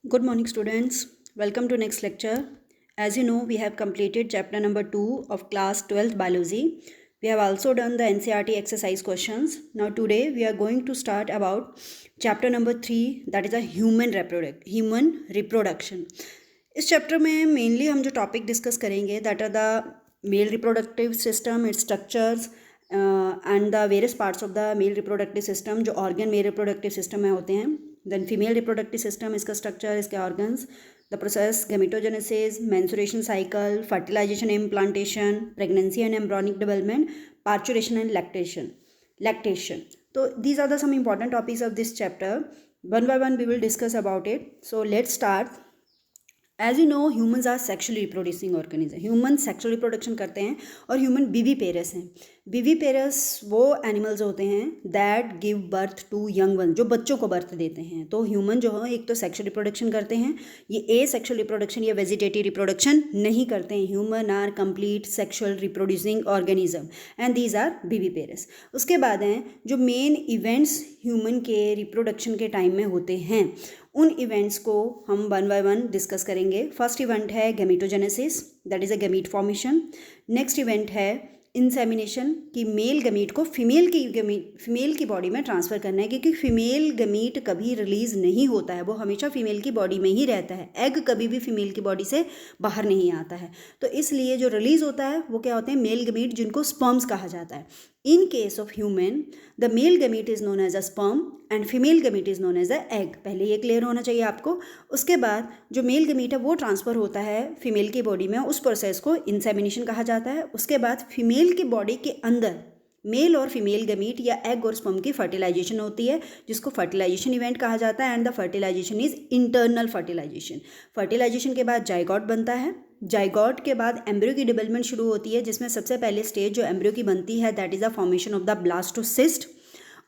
Good morning, students. Welcome to next lecture. As you know, we have completed chapter number 2 of class 12th biology. We have also done the NCERT exercise questions. Now today we are going to start about chapter number 3, that is a human reproduction. इस chapter में mainly हम जो topic discuss करेंगे that are the male reproductive system, it's structures and the various parts of the male reproductive system, जो organ male reproductive system में होते हैं. Then female reproductive system, इसका स्ट्रक्चर, इसके organs, the process gametogenesis, menstruation cycle, fertilisation and implantation, pregnancy and embryonic development, parturition and lactation. तो these are the some important topics of this chapter. One by one we will discuss about it. So let's start. As you know, humans are sexually reproducing organism. Human sexual reproduction करते हैं और human viviparous हैं. Viviparous वो animals होते हैं that give birth to young one, जो बच्चों को बर्थ देते हैं. तो ह्यूमन जो है एक तो सेक्शुअल रिप्रोडक्शन करते हैं, ये ए सेक्शुअल रिप्रोडक्शन या वेजिटेटिव रिप्रोडक्शन नहीं करते हैं. Human are complete sexual reproducing organism and these are viviparous. उसके बाद हैं जो मेन इवेंट्स ह्यूमन के रिप्रोडक्शन के टाइम में होते हैं, उन इवेंट्स को हम वन बाय वन डिस्कस करेंगे. फर्स्ट इवेंट है gametogenesis, that is a gamete formation. Next event है इंसेमिनेशन, कि मेल गमीट को फीमेल की बॉडी में ट्रांसफ़र करना है, क्योंकि फीमेल गमीट कभी रिलीज़ नहीं होता है, वो हमेशा फीमेल की बॉडी में ही रहता है. एग कभी भी फीमेल की बॉडी से बाहर नहीं आता है. तो इसलिए जो रिलीज़ होता है वो क्या होते हैं, मेल गमीट, जिनको स्पर्म्स कहा जाता है. In case of human, the male gamete is known as a sperm and female gamete is known as a egg. पहले ये क्लियर होना चाहिए आपको. उसके बाद जो मेल गमीट है वो ट्रांसफ़र होता है फीमेल की बॉडी में, उस प्रोसेस को इंसेमिनेशन कहा जाता है. उसके बाद फीमेल की बॉडी के अंदर मेल और फीमेल गमीट या एग और स्पर्म की फर्टिलाइजेशन होती है, जिसको फर्टिलाइजेशन इवेंट कहा जाता है. And the fertilisation is internal fertilisation. Fertilisation के बाद जाइगोट बनता है. जाइगोट के बाद एम्ब्रियो की डेवलपमेंट शुरू होती है, जिसमें सबसे पहले स्टेज जो एम्ब्रियो की बनती है that is the formation of the blastocyst.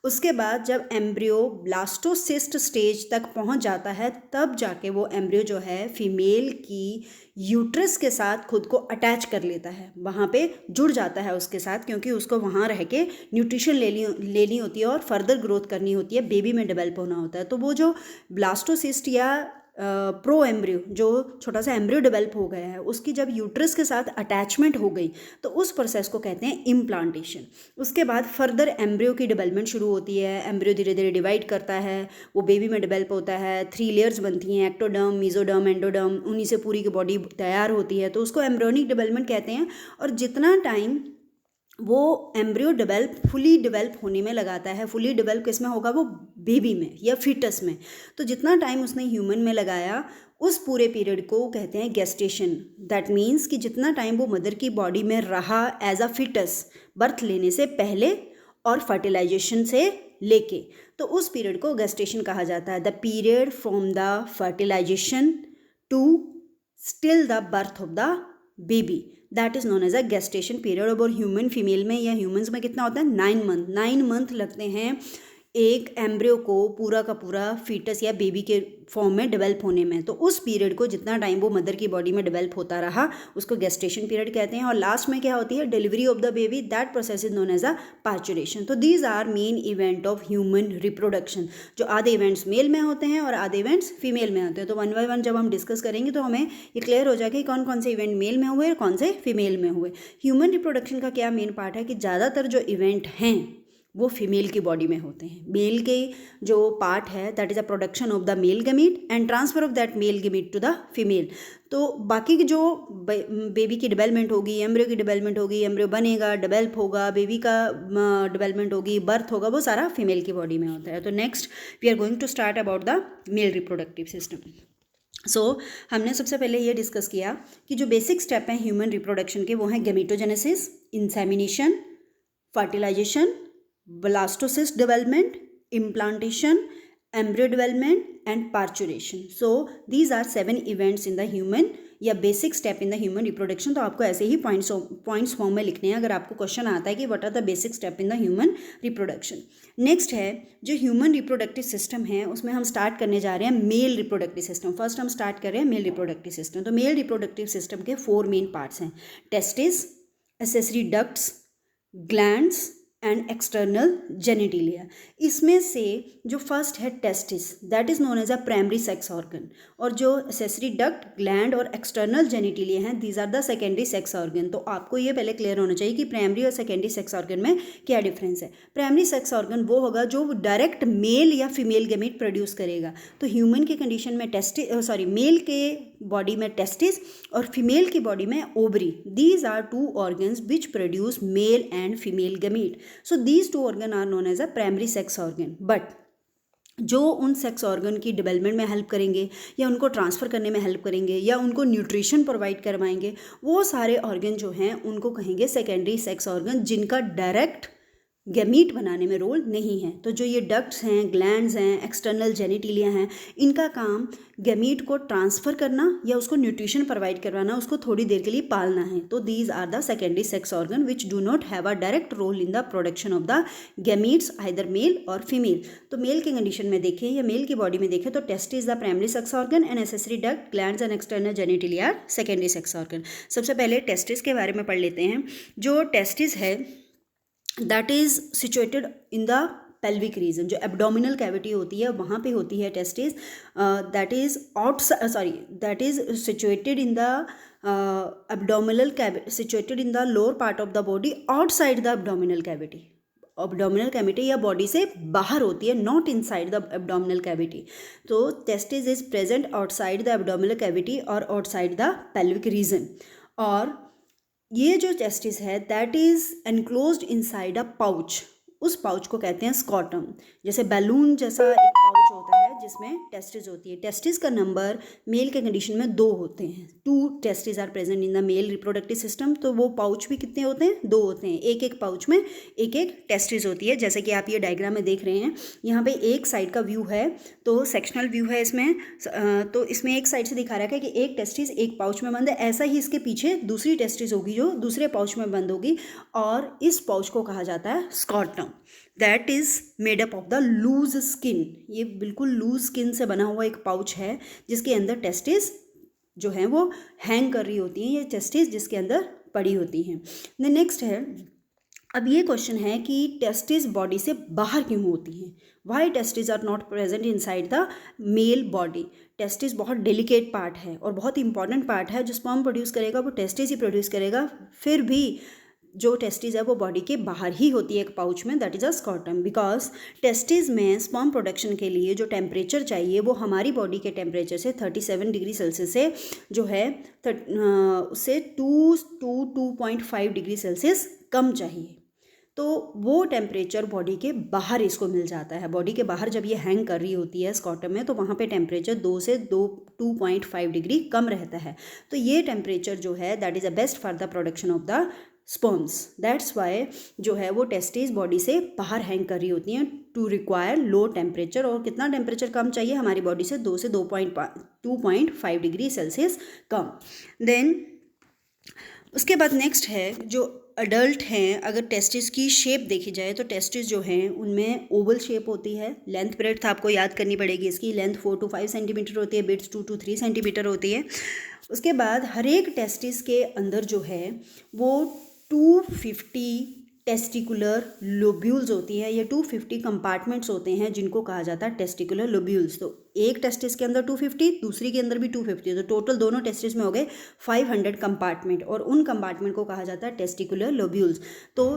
उसके बाद जब एम्ब्रियो ब्लास्टोसिस्ट स्टेज तक पहुंच जाता है, तब जाके वो एम्ब्रियो जो है फीमेल की यूट्रस के साथ खुद को अटैच कर लेता है, वहाँ पे जुड़ जाता है उसके साथ, क्योंकि उसको वहाँ रह के न्यूट्रिशन लेनी होती है और फर्दर ग्रोथ करनी होती है, बेबी में डेवलप होना होता है. तो वो जो ब्लास्टोसिस्ट या प्रो एम्ब्रियो, जो छोटा सा एम्ब्रियो डेवलप हो गया है, उसकी जब यूट्रस के साथ अटैचमेंट हो गई तो उस प्रोसेस को कहते हैं इम्प्लांटेशन. उसके बाद फर्दर एम्ब्रियो की डेवलपमेंट शुरू होती है. एम्ब्रियो धीरे धीरे डिवाइड करता है, वो बेबी में डेवलप होता है. 3 लेयर्स बनती हैं, एक्टोडर्म, मीजोडर्म, एंडोडर्म, उन्हीं से पूरी की बॉडी तैयार होती है. तो उसको एम्ब्रियोनिक डेवलपमेंट कहते हैं. और जितना टाइम वो एम्ब्रियो फुली डेवलप होने में लगाता है, फुली डेवलप किस में होगा, वो बेबी में या फीटस में. तो जितना टाइम उसने ह्यूमन में लगाया, उस पूरे पीरियड को कहते हैं गेस्टेशन. दैट मीन्स कि जितना टाइम वो मदर की बॉडी में रहा एज अ फीटस, बर्थ लेने से पहले और फर्टिलाइजेशन से लेके, तो उस पीरियड को गेस्टेशन कहा जाता है. The period from the fertilisation to still the birth of the baby, that is known as a gestation period. और ह्यूमन फीमेल में या ह्यूमंस में कितना होता है, 9 मंथ लगते हैं एक एम्ब्रियो को पूरा का पूरा फीटस या बेबी के फॉर्म में डेवलप होने में. तो उस पीरियड को जितना टाइम वो मदर की बॉडी में डेवलप होता रहा, उसको गेस्टेशन पीरियड कहते हैं. और लास्ट में क्या होती है, delivery of the baby, that process is known as a parturition. तो these are main event of human reproduction, जो आधे इवेंट्स मेल में होते हैं और आधे इवेंट्स फीमेल में होते हैं. तो वन बाय वन जब हम डिस्कस करेंगे तो हमें ये क्लियर हो जाएगा कि कौन कौन से इवेंट मेल में हुए और कौन से फीमेल में हुए. ह्यूमन रिप्रोडक्शन का क्या मेन पार्ट है कि ज़्यादातर जो इवेंट हैं वो फीमेल की बॉडी में होते हैं. मेल के जो पार्ट है that is a production of the male gamete and transfer of that male gamete to the female. तो बाकी की जो बेबी की डेवलपमेंट होगी, एम्ब्रियो की डेवलपमेंट होगी, एम्ब्रियो बनेगा, डेवलप होगा, बेबी का डेवलपमेंट होगी, बर्थ होगा, वो सारा फीमेल की बॉडी में होता है. तो next we are going to start about the male reproductive system. So हमने सबसे पहले ये डिस्कस किया कि जो बेसिक स्टेप हैं ह्यूमन रिप्रोडक्शन के, वो हैं gametogenesis, insemination, fertilization, blastocyst development, implantation, embryo development and parturition. So these are 7 events in the human या basic step in the human reproduction. तो आपको ऐसे ही पॉइंट्स फॉर्म में लिखने हैं अगर आपको क्वेश्चन आता है कि what are the basic step in the human reproduction. Next है जो ह्यूमन रिप्रोडक्टिव सिस्टम है, उसमें हम स्टार्ट करने जा रहे हैं मेल रिप्रोडक्टिव सिस्टम. फर्स्ट हम स्टार्ट कर रहे हैं मेल रिप्रोडक्टिव सिस्टम. तो मेल रिप्रोडक्टिव सिस्टम के 4 मेन पार्ट्स हैं, testis, accessory ducts, glands and external genitalia. इसमें से जो फर्स्ट है testis, that is known as a primary sex organ, और जो एक्सेसरी डक्ट, ग्लैंड और एक्सटर्नल जेनिटिलिया हैं, these are the secondary sex organ. तो आपको ये पहले क्लियर होना चाहिए कि प्राइमरी और सेकेंडरी सेक्स ऑर्गन में क्या डिफरेंस है। प्राइमरी सेक्स ऑर्गन वो होगा जो डायरेक्ट मेल या फीमेल गैमीट प्रोड्यूस करेगा। तो ह्यूमन की कंडीशन में मेल के बॉडी में टेस्टिस और फीमेल की बॉडी में ovary. These are two organs which produce male and female gamete. So these two organ are known as a primary sex organ. But जो उन सेक्स ऑर्गन की development में help करेंगे या उनको ट्रांसफ़र करने में हेल्प करेंगे या उनको न्यूट्रिशन प्रोवाइड करवाएंगे, वो सारे ऑर्गन जो हैं उनको कहेंगे सेकेंडरी सेक्स ऑर्गन, जिनका डायरेक्ट गैमीट बनाने में रोल नहीं है। तो जो ये डक्ट्स हैं, ग्लैंड्स हैं, एक्सटर्नल जेनिटिलिया हैं, इनका काम गैमीट को ट्रांसफ़र करना या उसको न्यूट्रिशन प्रोवाइड करवाना, उसको थोड़ी देर के लिए पालना है। तो these are the secondary sex organ which do not have a direct role in the production of the gametes, either male और फीमेल। तो मेल की कंडीशन में देखें या मेल की बॉडी में देखें तो testis is the primary sex organ and accessory duct, glands and external genitalia are secondary sex organ. सबसे पहले टेस्टिस के बारे में पढ़ लेते हैं। जो टेस्टिस है that is situated in the pelvic region, जो एब्डोमिनल कैविटी होती है वहाँ पे होती है testis. That is situated in the abdominal cavity, situated in the lower part of the body outside the abdominal cavity. Abdominal cavity या body से बाहर होती है, not inside the abdominal cavity. तो testis is present outside the abdominal cavity और outside the pelvic region. और ये जो टेस्टिस है that is enclosed inside a pouch. उस पाउच को कहते हैं स्कॉटम। जैसे बैलून जैसा एक पाउच होता है जिसमें टेस्टिस होती है। टेस्टिस का नंबर मेल के कंडीशन में 2 होते हैं। 2 testis are present in the male reproductive system. तो वो पाउच भी कितने होते हैं? 2 होते हैं। एक एक पाउच में एक एक टेस्टिस होती है। जैसे कि आप ये डायग्राम में देख रहे हैं, यहाँ पे एक साइड का व्यू है, तो सेक्शनल व्यू है इसमें। तो इसमें एक साइड से दिखा रहा है कि एक टेस्टिस एक पाउच में बंद है। ऐसा ही इसके पीछे दूसरी टेस्टिस होगी जो दूसरे पाउच में बंद होगी, और इस पाउच को कहा जाता है scrotum. That is made up of the loose skin. ये बिल्कुल लूज स्किन से बना हुआ एक पाउच है जिसके अंदर टेस्टिस जो है वो हैंग कर रही होती हैं, ये टेस्टिस जिसके अंदर पड़ी होती हैं। द नेक्स्ट है, अब ये क्वेश्चन है कि टेस्टिस बॉडी से बाहर क्यों होती हैं? Why testis are not present inside the male body? Testis बहुत डेलिकेट पार्ट है और बहुत इंपॉर्टेंट पार्ट है। जो स्पर्म प्रोड्यूस करेगा वो टेस्टिस ही प्रोड्यूस करेगा, फिर भी जो टेस्टिस है वो बॉडी के बाहर ही होती है एक पाउच में, that is a scrotum. Because testis में स्पर्म प्रोडक्शन के लिए जो टेम्परेचर चाहिए वो हमारी बॉडी के टेम्परेचर से 37 डिग्री सेल्सियस से जो है उससे 2.5 डिग्री सेल्सियस कम चाहिए। तो वो टेम्परेचर बॉडी के बाहर इसको मिल जाता है। बॉडी के बाहर जब ये हैंग कर रही होती है स्कॉटम में, तो वहाँ पे टेम्परेचर 2.5 डिग्री कम रहता है। तो ये टेम्परेचर जो है that is the best for the production of the sperms. That's why जो है वो टेस्टिस बॉडी से बाहर हैंग कर रही होती हैं टू रिक्वायर लो टेम्परेचर। और कितना टेम्परेचर कम चाहिए हमारी बॉडी से? 2 से 2.5 डिग्री सेल्सियस कम। देन उसके बाद नेक्स्ट है, जो अडल्ट हैं, अगर टेस्टिस की शेप देखी जाए तो टेस्टिस जो हैं उनमें ओवल शेप होती है। लेंथ ब्रेड्थ आपको याद करनी पड़ेगी। इसकी लेंथ 4 to 5 सेंटीमीटर होती है, बिड्स 2 to 3 सेंटीमीटर होती है। उसके बाद हर एक टेस्टिस के अंदर जो है वो 250 टेस्टिकुलर लोब्यूल्स होती है, या 250 कंपार्टमेंट्स होते हैं जिनको कहा जाता है टेस्टिकुलर लोब्यूल्स। तो एक टेस्टिस के अंदर 250, दूसरी के अंदर भी 250, तो टोटल दोनों टेस्टिस में हो गए 500 कंपार्टमेंट, और उन कंपार्टमेंट को कहा जाता है टेस्टिकुलर लोब्यूल्स। तो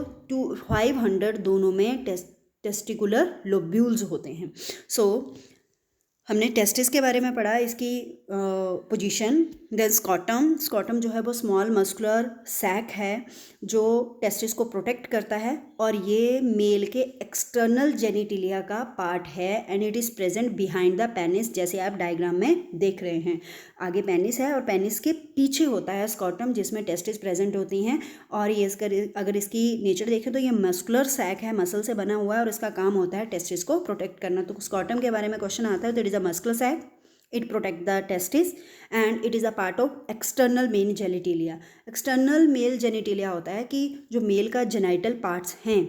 500 दोनों में टेस्टिकुलर लोब्यूल्स होते हैं। सो हमने टेस्टिस के बारे में पढ़ा, इसकी पोजीशन। देन स्कॉटम जो है वो स्मॉल मस्कुलर सैक है जो टेस्टिस को प्रोटेक्ट करता है, और ये मेल के एक्सटर्नल जेनिटिलिया का पार्ट है and it is present behind the penis, जैसे आप डायग्राम में देख रहे हैं। आगे पेनिस है और पेनिस के पीछे होता है स्कॉटम जिसमें टेस्टिस प्रेजेंट होती हैं। और ये अगर इसकी नेचर देखें तो ये मस्कुलर सैक है, मसल से बना हुआ है, और इसका काम होता है टेस्टिस को प्रोटेक्ट करना। तो स्कॉटम के बारे में क्वेश्चन आता है तो it is a muscular sac, it protect the testis and it is a part of external male genitalia. external male genitalia होता है कि जो मेल का जेनाइटल पार्ट्स हैं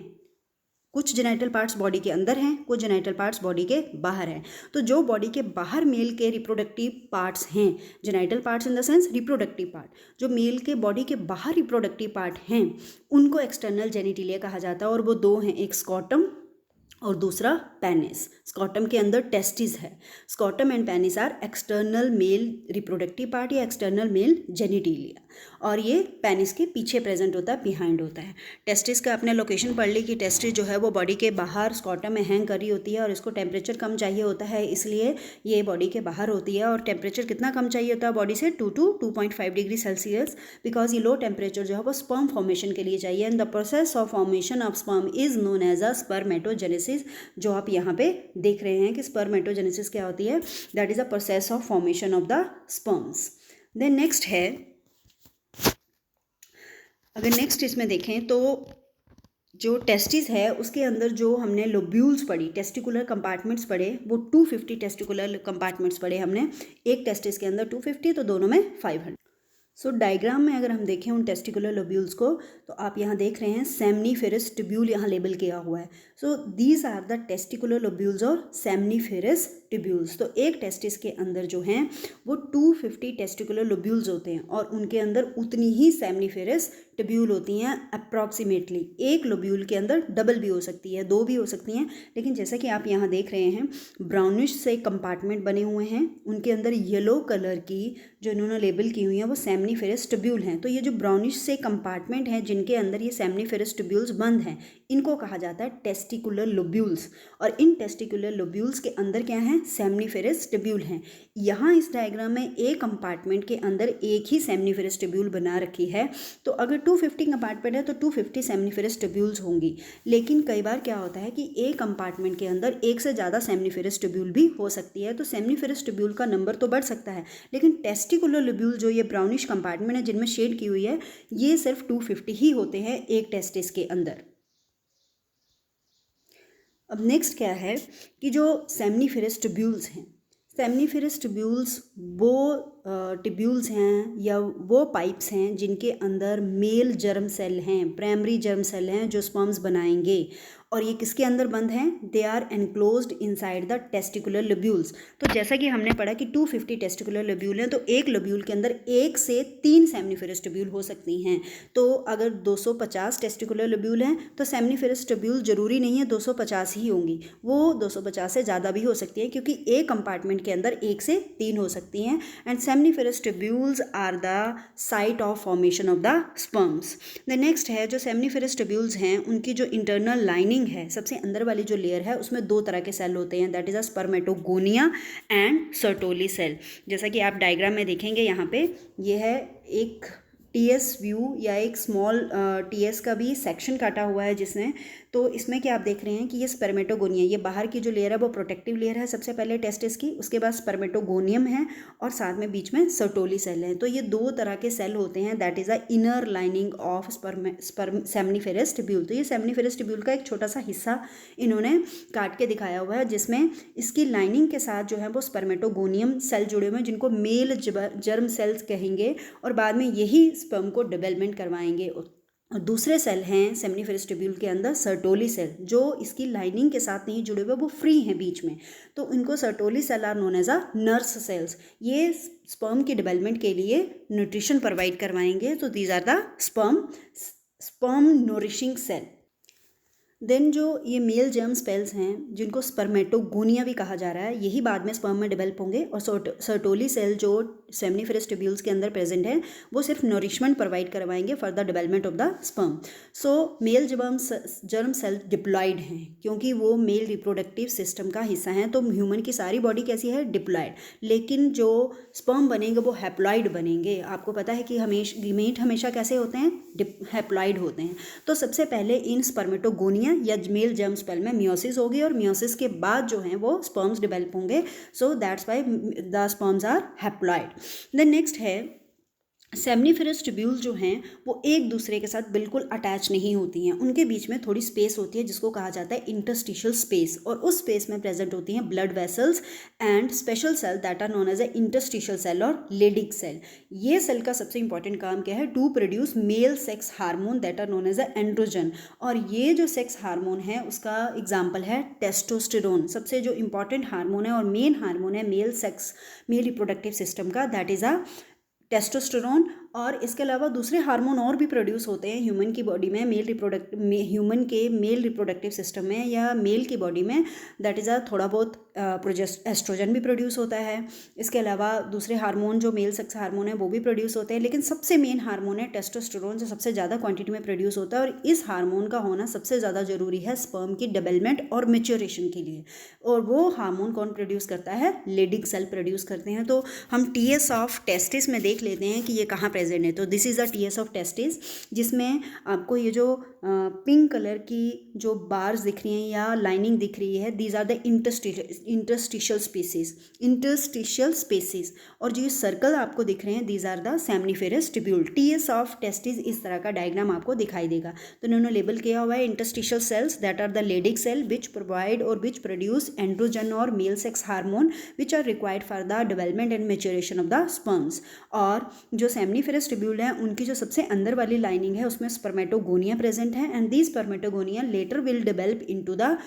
कुछ जेनाइटल पार्ट्स बॉडी के अंदर हैं, कुछ जेनाइटल पार्ट्स बॉडी के बाहर हैं। तो जो बॉडी के बाहर मेल के रिप्रोडक्टिव पार्ट्स हैं, genital parts in the sense reproductive part, जो मेल के बॉडी के बाहर रिप्रोडक्टिव पार्ट हैं उनको एक्सटर्नल जेनिटिलिया कहा जाता है, और वो दो हैं, एक स्कॉटम और दूसरा पेनिस। स्कॉटम के अंदर टेस्टिस है। Scrotum and penis are external male reproductive part या एक्सटर्नल मेल जेनिटिलिया, और ये पेनिस के पीछे प्रेजेंट होता है, बिहाइंड होता है। टेस्टिस का आपने लोकेशन पढ़ ली कि टेस्टिस जो है वो बॉडी के बाहर स्कॉटम में हैंग करी होती है, और इसको टेम्परेचर कम चाहिए होता है, इसलिए ये बॉडी के बाहर होती है। और टेम्परेचर कितना कम चाहिए होता है बॉडी से? 2 to 2.5 डिग्री सेल्सियस, बिकॉज ये लो टेम्परेचर जो है वो स्पर्म फॉर्मेशन के लिए चाहिए। And the process of formation of sperm is known as a spermatogenesis. जो आप यहाँ पे देख रहे हैं कि स्पर्मेटोजेनेसिस क्या होती है, that is a process of formation of the sperms. Then next है, अगर नेक्स्ट इसमें देखें तो जो टेस्टिस है उसके अंदर जो हमने लोब्यूल्स पढ़ी, टेस्टिकुलर कंपार्टमेंट्स पढ़े, वो 250 टेस्टिकुलर कंपार्टमेंट्स पढ़े हमने। एक टेस्टिस के अंदर 250, तो दोनों में 500। सो डायग्राम में अगर हम देखें उन टेस्टिकुलर लोब्यूल्स को, तो आप यहाँ देख रहे हैं सेमनीफेरस ट्यूब्यूल यहाँ लेबल किया हुआ है। So these are the testicular lobules और सेमनीफेरस ट्यूब्यूल्स। तो एक टेस्टिस के अंदर जो हैं वो 250 टेस्टिकुलर लोब्यूल्स होते हैं, और उनके अंदर उतनी ही सेमनीफेरस ट्यूब्यूल होती हैं अप्रॉक्सीमेटली। एक लोब्यूल के अंदर डबल भी हो सकती है, 2 भी हो सकती हैं, लेकिन जैसा कि आप यहाँ देख रहे हैं ब्राउनिश से कंपार्टमेंट बने हुए हैं, उनके अंदर येलो कलर की जो इन्होंने लेबल की हुई हैं वो सेमनीफेरस ट्यूब्यूल हैं। तो ये जो ब्राउनिश से कंपार्टमेंट हैं जिनके अंदर ये सेमनीफेरस ट्यूब्यूल्स बंद हैं, इनको कहा जाता है टेस्टिकुलर लोब्यूल्स। और इन टेस्टिकुलर लोब्यूल्स के अंदर क्या है? सेमनीफेरस ट्यूब्यूल हैं। यहाँ इस डायग्राम में एक कंपार्टमेंट के अंदर एक ही सेमनीफेरस ट्यूब्यूल बना रखी है। तो अगर 250 कंपार्टमेंट है तो 250 सेमनीफेरस ट्यूब्यूल्स होंगी। लेकिन कई बार क्या होता है कि एक कंपार्टमेंट के अंदर एक से ज़्यादा सेमनीफेरस ट्यूब्यूल भी हो सकती है, तो सेमनीफेरस ट्यूब्यूल का नंबर तो बढ़ सकता है, लेकिन टेस्टिकुलर लोब्यूल जो ये ब्राउनिश कंपार्टमेंट है जिनमें शेड की हुई है, ये सिर्फ 250 ही होते हैं एक टेस्टिस के अंदर। अब नेक्स्ट क्या है कि जो सेमनीफेरस ट्यूब्यूल्स हैं, सेमनीफेरस ट्यूब्यूल्स वो ट्यूब्यूल्स हैं या वो पाइप्स हैं जिनके अंदर मेल जर्म सेल हैं, प्राइमरी जर्म सेल हैं जो स्पर्म्स बनाएंगे, और ये किसके अंदर बंद हैं? They are enclosed inside the testicular lobules. तो जैसा कि हमने पढ़ा कि 250 टेस्टिकुलर लोब्यूल हैं, तो एक लोब्यूल के अंदर 1 से 3 सेमनीफेरस ट्यूब्यूल हो सकती हैं। तो अगर 250 टेस्टिकुलर लोब्यूल हैं तो सेमनीफेरस ट्यूब्यूल जरूरी नहीं है 250 ही होंगी, वो 250 से ज़्यादा भी हो सकती है, क्योंकि एक कंपार्टमेंट के अंदर 1 से 3 हो सकती हैं। And seminiferous tubules are the site of formation of the sperms. The next है, जो सेमनीफेरस ट्यूब्यूल्स हैं उनकी जो इंटरनल लाइनिंग है, सबसे अंदर वाली जो लेयर है उसमें 2 तरह के सेल होते हैं, that is a spermatogonia and Sertoli cell. जैसा कि आप डायग्राम में देखेंगे यहाँ पे, ये है एक टीएस व्यू या एक स्मॉल टीएस का भी सेक्शन काटा हुआ है जिसने। तो इसमें क्या आप देख रहे हैं कि ये स्पर्मेटोगोनिया, ये बाहर की जो लेयर है वो प्रोटेक्टिव लेयर है सबसे पहले टेस्टिस की, उसके बाद स्पर्मेटोगोनियम है, और साथ में बीच में सर्टोली सेल है। तो ये 2 तरह के सेल होते हैं, that is a inner lining of seminiferous tubule. तो ये सेमनीफेरस ट्यूब्यूल का एक छोटा सा हिस्सा इन्होंने काट के दिखाया हुआ है, जिसमें इसकी लाइनिंग के साथ जो है वो स्पर्मेटोगोनियम सेल जुड़े हुए हैं जिनको मेल जर्म सेल्स कहेंगे, और बाद में यही स्पर्म को डेवलपमेंट करवाएंगे। और दूसरे सेल हैं सेमनीफेरस ट्यूब्यूल के अंदर सर्टोली सेल, जो इसकी लाइनिंग के साथ नहीं जुड़े हुए, वो फ्री हैं बीच में, तो इनको Sertoli cell are known as a nurse cells. ये स्पर्म की डेवलपमेंट के लिए न्यूट्रिशन प्रोवाइड करवाएंगे, तो these are the sperm nourishing cell. Then जो ये मेल जर्म सेल्स हैं जिनको स्पर्मेटोगोनिया भी कहा जा रहा है, यही बाद में स्पर्म में डेवलप होंगे, और सर्टोली सेल जो सेमनीफेरस ट्यूब्यूल्स के अंदर प्रेजेंट है वो सिर्फ नरिशमेंट प्रोवाइड करवाएंगे for the development of the sperm. So male germ cell diploid हैं क्योंकि वो मेल रिप्रोडक्टिव सिस्टम का हिस्सा हैं। तो ह्यूमन की सारी बॉडी कैसी है? डिप्लॉयड, लेकिन जो स्पर्म बनेंगे वो हैप्लॉयड बनेंगे। आपको पता है कि गीमेट हमेशा कैसे होते हैं? हैप्लॉयड होते हैं। तो सबसे पहले इन स्पर्मेटोगोनिया या मेल जर्म सेल में मियोसिस होगी, और मियोसिस के बाद जो हैं वो स्पर्म्स डेवलप होंगे। So that's why the sperms are haploid. Then next है सेमनीफेरस ट्यूब्यूल जो हैं वो एक दूसरे के साथ बिल्कुल अटैच नहीं होती हैं, उनके बीच में थोड़ी स्पेस होती है जिसको कहा जाता है इंटरस्टिशियल स्पेस, और उस स्पेस में प्रेजेंट होती हैं blood vessels and special cell that are known as a interstitial cell और लेडिक सेल। ये सेल का सबसे इंपॉर्टेंट काम क्या है? To produce male sex hormone that are known as a androgen, और ये जो सेक्स हार्मोन है उसका एग्जाम्पल है टेस्टोस्टेरोन। सबसे जो इंपॉर्टेंट हार्मोन है और मेन हार्मोन है मेल रिप्रोडक्टिव सिस्टम का, दैट इज अ टेस्टोस्टेरोन। और इसके अलावा दूसरे हार्मोन और भी प्रोड्यूस होते हैं ह्यूमन की बॉडी में, ह्यूमन के मेल रिप्रोडक्टिव सिस्टम में या मेल की बॉडी में, दैट इज़ थोड़ा बहुत एस्ट्रोजन भी प्रोड्यूस होता है। इसके अलावा दूसरे हार्मोन जो मेल सेक्स हार्मोन है वो भी प्रोड्यूस होते हैं, लेकिन सबसे मेन हार्मोन है टेस्टोस्टेरोन जो सबसे ज़्यादा क्वांटिटी में प्रोड्यूस होता है, और इस हार्मोन का होना सबसे ज़्यादा जरूरी है स्पर्म की डेवलपमेंट और मेच्योरेशन के लिए। और वो हार्मोन कौन प्रोड्यूस करता है? लेडिक सेल प्रोड्यूस करते हैं। तो हम टीएस ऑफ टेस्टिस में देख लेते हैं कि ये कहाँ प्रेजेंट है। तो this is the TS of testis, जिसमें आपको ये जो पिंक कलर की जो बार्स दिख रही हैं या लाइनिंग दिख रही है, these are the interstitial spaces, और जो ये सर्कल आपको दिख रहे हैं these are the seminiferous tubule. TS of testis इस तरह का डायग्राम आपको दिखाई देगा। तो इन्होंने लेबल किया हुआ है interstitial cells that are the Leydig cell which provide और विच प्रोड्यूस एंड्रोजन और male sex hormone which are required for the development and maturation of the sperms. और जो सेमनीफेरस ट्यूब्यूल है उनकी जो सबसे अंदर वाली लाइनिंग है उसमें स्पर्मेटोगोनिया प्रेजेंट है, and these spermatogonia later will develop into the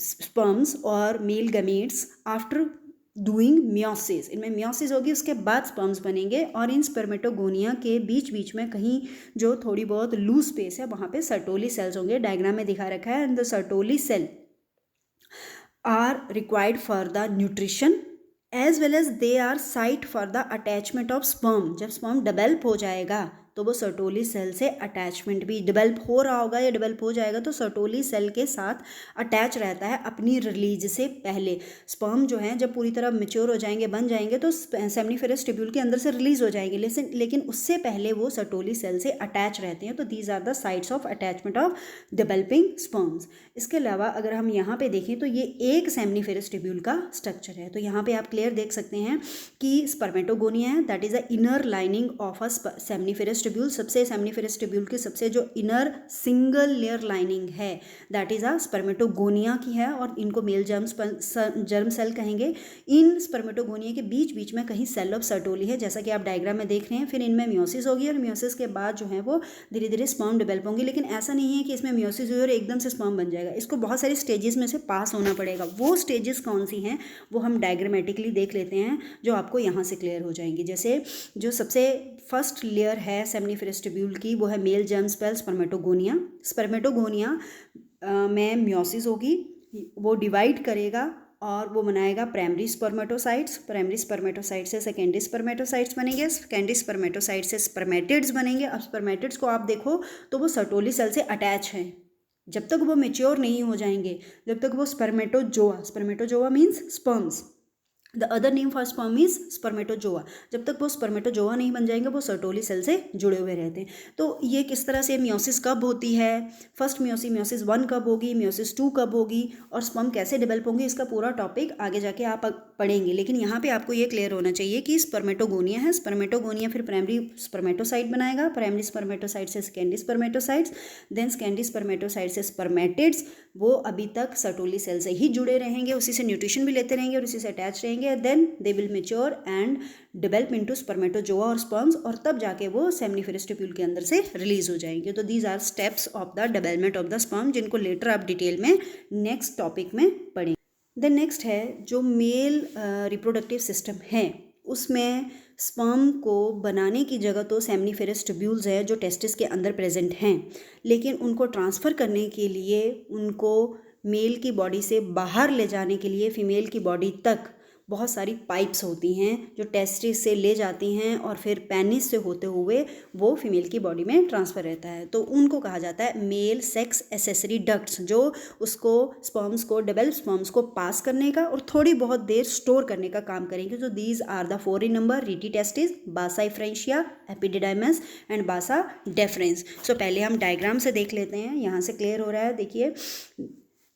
sperms or male gametes after doing meiosis. इनमें मियोसिस होगी, उसके बाद स्पर्म्स बनेंगे, और इन स्पर्मेटोगोनिया के बीच बीच में कहीं जो थोड़ी बहुत लूज स्पेस है वहाँ पे सर्टोली सेल्स होंगे, डायग्राम में दिखा रखा है। And the Sertoli cell are required for the nutrition as well as they are site for the attachment of sperm. जब स्पर्म डेवलप हो जाएगा तो वो सर्टोली सेल से अटैचमेंट भी डेवलप हो रहा होगा या डेवलप हो जाएगा तो सर्टोली सेल के साथ अटैच रहता है अपनी रिलीज से पहले। स्पर्म जो है जब पूरी तरह मेच्योर हो जाएंगे, बन जाएंगे, तो सेमनीफेरस ट्यूब्यूल के अंदर से रिलीज हो जाएंगे, लेकिन उससे पहले वो सर्टोली सेल से अटैच रहते हैं। तो these are the sites of attachment of developing sperms. इसके अलावा अगर हम यहाँ पे देखें तो ये एक सेमनीफेरस ट्यूब्यूल का स्ट्रक्चर है। तो यहाँ पे आप क्लियर देख सकते हैं कि स्पर्मेटोगोनिया है, that is a inner lining of a seminiferous tubule. सबसे सेमनीफेरस ट्यूब्यूल की सबसे जो इनर सिंगल लेयर लाइनिंग है दैट इज अ स्पर्मेटोगोनिया की है, और इनको मेल जर्म सेल कहेंगे। इन स्पर्मेटोगोनिया के बीच बीच में कहीं सेल ऑफ सर्टोली है, जैसा कि आप डायग्राम में देख रहे हैं। फिर इनमें मियोसिस होगी, और मियोसिस के बाद जो है वो धीरे धीरे स्पर्म डेवलप होंगे, लेकिन ऐसा नहीं है कि इसमें मियोसिस हुई और एकदम से स्पर्म बन जाएगा। इसको बहुत सारी स्टेजेस में से पास होना पड़ेगा। वो स्टेजेस कौन सी हैं वो हम डायग्रामेटिकली देख लेते हैं, जो आपको यहाँ से क्लियर हो जाएंगी। जैसे जो सबसे फर्स्ट लेयर है सेमनीफेरस ट्यूब्यूल की वो है male germ cell spermatogonia. Spermatogonia में मियोसिस होगी, वो डिवाइड करेगा और वो बनाएगा प्राइमरी स्पर्मेटोसाइट्स। प्राइमरी स्पर्मेटोसाइट से सेकेंडरी स्पर्मेटोसाइट्स बनेंगे, सेकेंडरी स्पर्मेटोसाइट से स्पर्मेटिड्स बनेंगे। अब स्पर्मेटिड्स को आप देखो तो वो सर्टोली सेल से अटैच हैं, जब तक वो मेच्योर नहीं हो जाएंगे, जब तक वो spermatozoa means sperms, the other name for sperm is spermatozoa. जब तक वो स्पर्मेटोजोआ नहीं बन जाएंगे वो सर्टोली सेल से जुड़े हुए रहते हैं। तो ये किस तरह से मियोसिस कब होती है, फर्स्ट मियोसिस 1 कब होगी, मियोसिस 2 कब होगी, और स्पर्म कैसे डेवलप होंगे, इसका पूरा टॉपिक आगे जाके आप पढ़ेंगे। लेकिन यहाँ पे आपको ये क्लियर होना चाहिए कि स्पर्मेटोगोनिया है, स्पर्मेटोगोनिया फिर प्राइमरी स्पर्मेटोसाइट बनाएगा, प्राइमरी स्पर्मेटोसाइट से secondary spermatocytes, then secondary spermatocyte से स्पर्मेटिड्स। वो अभी तक सर्टोली सेल से ही जुड़े रहेंगे, उसी से न्यूट्रिशन भी लेते रहेंगे और उसी से अटैच रहेंगे। Then they will mature and develop into spermatozoa और स्पर्म्स, और तब जाके वो सेमनीफेरस ट्यूब्यूल के अंदर से रिलीज हो जाएंगे। तो these are steps of the development of the sperm, जिनको लेटर आप डिटेल में नेक्स्ट टॉपिक में पढ़ेंगे। देन नेक्स्ट है जो मेल रिप्रोडक्टिव सिस्टम है, उसमें स्पर्म को बनाने की जगह तो सेमनीफेरस ट्यूब्यूल्स है जो टेस्टिस के अंदर प्रेजेंट हैं, लेकिन उनको ट्रांसफ़र करने के लिए, उनको मेल की बॉडी से बाहर ले जाने के लिए फीमेल की बॉडी तक बहुत सारी पाइप्स होती हैं जो टेस्टिस से ले जाती हैं और फिर पेनिस से होते हुए वो फीमेल की बॉडी में ट्रांसफ़र रहता है। तो उनको कहा जाता है मेल सेक्स एसेसरी डक्ट्स, जो उसको स्पर्म्स को, डेवलप स्पर्म्स को पास करने का और थोड़ी बहुत देर स्टोर करने का काम करेंगे। तो these are the 4 in number: rete testis, vasa efferentia, epididymis and vasa deferens. So पहले हम डायग्राम से देख लेते हैं, यहाँ से क्लियर हो रहा है। देखिए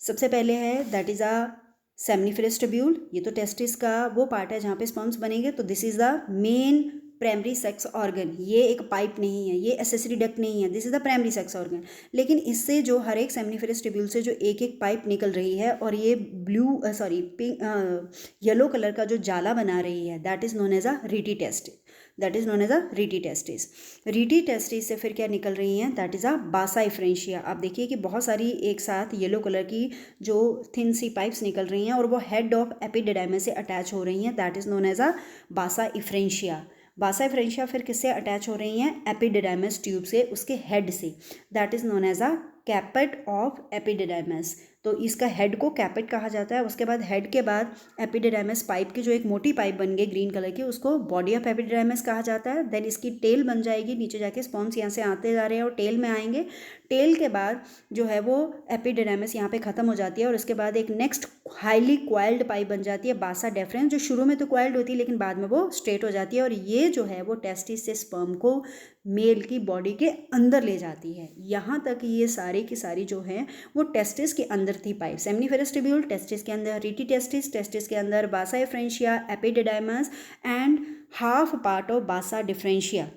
सबसे पहले है that is a seminiferous tubule. ये तो टेस्टिस का वो पार्ट है जहाँ पे स्पर्म्स बनेंगे। तो this is the main primary sex organ, ये एक पाइप नहीं है, ये एसेसरी डक्ट नहीं है, this is the primary sex organ. लेकिन इससे जो हर एक सेमनीफेरस ट्यूब्यूल से जो एक एक पाइप निकल रही है और ये पिंक येलो कलर का जो जाला बना रही है, that is known as a rete testis, that is known as a rete testis. Rete testis से फिर क्या निकल रही हैं, दैट इज अ बासा इफ्रेंशिया। आप देखिए कि बहुत सारी एक साथ येलो कलर की जो थिन सी पाइप्स निकल रही हैं और वो हेड ऑफ एपिडिडाइमस से अटैच हो रही हैं, that is known as a vasa efferentia. बासा इफ्रेंशिया फिर किससे अटैच हो रही हैं, एपिडिडाइमस ट्यूब से, उसके हेड से, that is known as a caput of epididymis. तो इसका हेड को कैपेट कहा जाता है। उसके बाद हेड के बाद एपिडिडाइमस पाइप की जो एक मोटी पाइप बन गई ग्रीन कलर की, उसको बॉडी ऑफ एपिडिडाइमस कहा जाता है। देन इसकी टेल बन जाएगी, नीचे जाके स्पॉन्स यहाँ से आते जा रहे हैं और टेल में आएंगे। टेल के बाद जो है वो एपिडिडाइमस यहाँ पे खत्म हो जाती है और उसके बाद एक नेक्स्ट हाईली क्वाइल्ड पाइप बन जाती है, बासा डेफरेंस, जो शुरू में तो क्वाइल्ड होती है लेकिन बाद में वो स्ट्रेट हो जाती है और ये जो है वो टेस्टिस से स्पर्म को मेल की बॉडी के अंदर ले जाती है। यहाँ तक ये सारी की सारी जो है वो टेस्टिस के अंदर थी पाइप। सेमनीफेरस ट्यूब्यूल टेस्टिस के अंदर, रीटी टेस्टिस टेस्टिस के अंदर, vasa efferentia, epididymis and half part of vasa deferentia